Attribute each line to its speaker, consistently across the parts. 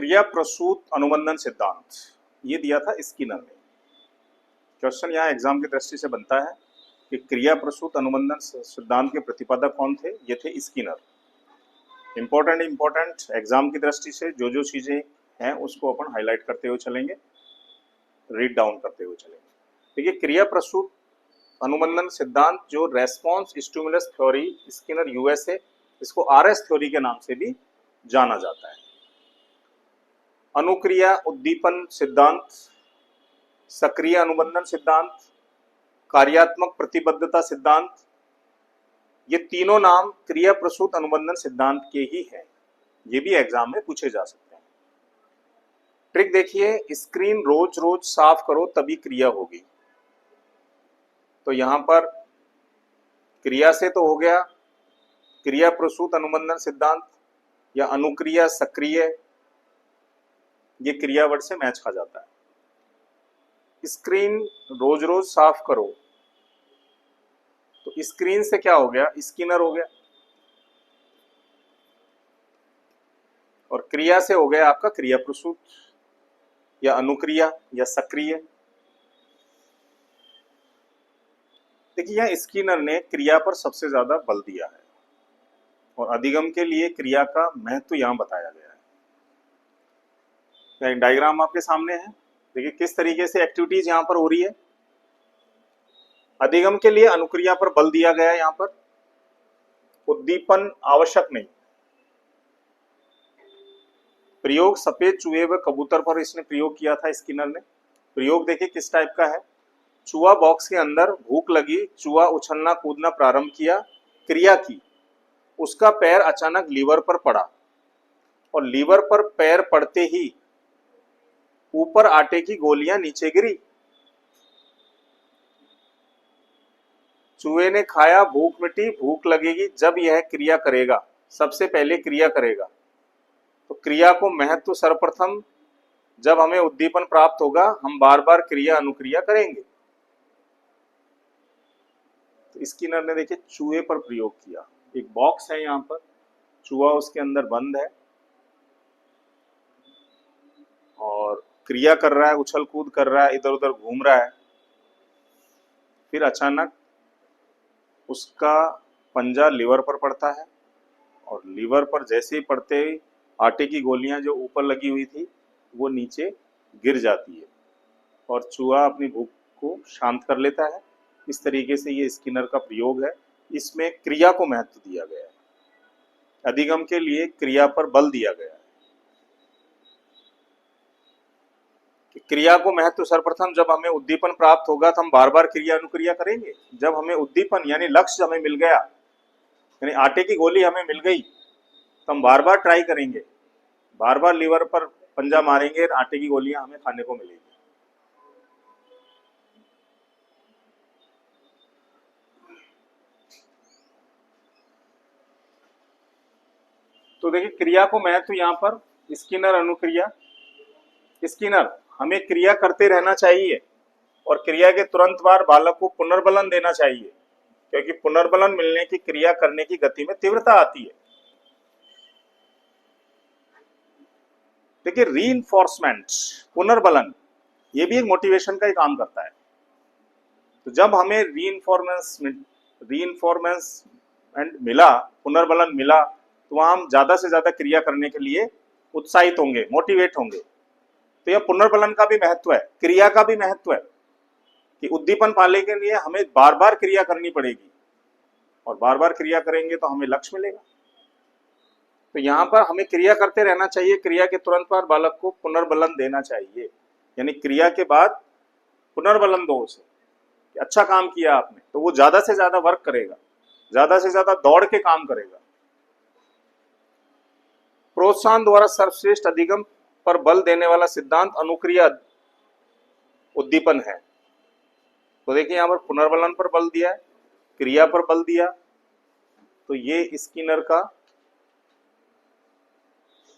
Speaker 1: क्रिया प्रसूत अनुबंधन सिद्धांत ये दिया था स्किनर ने। क्वेश्चन यहाँ एग्जाम की दृष्टि से बनता है कि क्रिया प्रसूत अनुबंधन सिद्धांत के प्रतिपादक कौन थे? ये थे स्किनर। इंपॉर्टेंट एग्जाम की दृष्टि से जो चीजें हैं उसको अपन हाईलाइट करते हुए चलेंगे, रीड डाउन करते हुए चलेंगे। देखिए, क्रिया प्रसूत अनुबंधन सिद्धांत जो response stimulus theory, Skinner USA, इसको आरएस थ्योरी के नाम से भी जाना जाता है। अनुक्रिया उद्दीपन सिद्धांत, सक्रिय अनुबंधन सिद्धांत, कार्यात्मक प्रतिबद्धता सिद्धांत, ये तीनों नाम क्रिया प्रसूत अनुबंधन सिद्धांत के ही हैं। ये भी एग्जाम में पूछे जा सकते हैं। ट्रिक देखिए, स्क्रीन रोज रोज साफ करो तभी क्रिया होगी। तो यहां पर क्रिया से तो हो गया क्रिया प्रसूत अनुबंधन सिद्धांत या अनुक्रिया सक्रिय, ये क्रियावर्ड से मैच खा जाता है। स्क्रीन रोज रोज साफ करो, तो स्क्रीन से क्या हो गया? स्किनर हो गया, और क्रिया से हो गया आपका क्रिया प्रसूत या अनुक्रिया या सक्रिय। देखिए, यह स्किनर ने क्रिया पर सबसे ज्यादा बल दिया है और अधिगम के लिए क्रिया का महत्व यहां बताया गया है। एक डायग्राम आपके सामने है, देखिए किस तरीके से एक्टिविटीज यहां पर हो रही है। अधिगम के लिए अनुक्रिया पर बल दिया गया है, यहां पर उद्दीपन आवश्यक नहीं। प्रयोग सफेद चूहे व कबूतर पर इसने प्रयोग किया था स्किनर ने। प्रयोग देखिए किस टाइप का है। चूहा बॉक्स के अंदर, भूख लगी, चूहा उछलना कूदना प्रारंभ किया, क्रिया की, उसका पैर अचानक लीवर पर पड़ा और लीवर पर पैर पड़ते ही ऊपर आटे की गोलियां नीचे गिरी। चूहे ने खाया, भूख मिटी, भूख लगेगी। जब यह क्रिया करेगा, सबसे पहले क्रिया करेगा, तो क्रिया को महत्व सर्वप्रथम, जब हमें उद्दीपन प्राप्त होगा हम बार बार क्रिया अनुक्रिया करेंगे। तो स्किनर ने देखिए चूहे पर प्रयोग किया। एक बॉक्स है यहां पर, चूहा उसके अंदर बंद है और क्रिया कर रहा है, उछल कूद कर रहा है, इधर उधर घूम रहा है। फिर अचानक उसका पंजा लीवर पर पड़ता है और लीवर पर जैसे ही पड़ते ही आटे की गोलियां जो ऊपर लगी हुई थी वो नीचे गिर जाती है और चूहा अपनी भूख को शांत कर लेता है। इस तरीके से ये स्किनर का प्रयोग है। इसमें क्रिया को महत्व दिया गया है, अधिगम के लिए क्रिया पर बल दिया गया है। कि क्रिया को महत्व सर्वप्रथम, जब हमें उद्दीपन प्राप्त होगा तो हम बार बार क्रिया अनुक्रिया करेंगे। जब हमें उद्दीपन यानी लक्ष्य हमें मिल गया, यानी आटे की गोली हमें मिल गई, तो हम बार बार ट्राई करेंगे, बार बार लीवर पर पंजा मारेंगे, आटे की गोलियां हमें खाने को मिलेगी। तो देखिए क्रिया को महत्व यहाँ पर स्किनर अनुक्रिया। स्किनर हमें क्रिया करते रहना चाहिए और क्रिया के तुरंत बाद बालक को पुनर्बलन देना चाहिए, क्योंकि पुनर्बलन मिलने की क्रिया करने की गति में तीव्रता आती है। देखिए रीइंफोर्समेंट, पुनर्बलन, ये भी एक मोटिवेशन का ही काम करता है। तो जब हमें रीइंफोर्समेंट मिला, पुनर्बलन मिला, तो वहां हम ज्यादा से ज्यादा क्रिया करने के लिए उत्साहित होंगे, मोटिवेट होंगे। तो यह पुनर्बलन का भी महत्व है, क्रिया का भी महत्व है कि उद्दीपन पाने के लिए हमें बार बार क्रिया करनी पड़ेगी और बार बार क्रिया करेंगे तो हमें लक्ष्य मिलेगा। तो यहाँ पर हमें क्रिया करते रहना चाहिए, क्रिया के तुरंत बाद बालक को पुनर्बलन देना चाहिए, यानी क्रिया के बाद पुनर्बलन दो उसे, अच्छा काम किया आपने, तो वो ज्यादा से ज्यादा वर्क करेगा, ज्यादा से ज्यादा दौड़ के काम करेगा। प्रोत्साहन द्वारा सर्वश्रेष्ठ अधिगम पर बल देने वाला सिद्धांत अनुक्रिया उद्दीपन है। तो देखिए यहां पर पुनर्बलन पर बल दिया है, क्रिया पर बल दिया, तो ये स्किनर का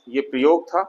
Speaker 1: ये प्रयोग था।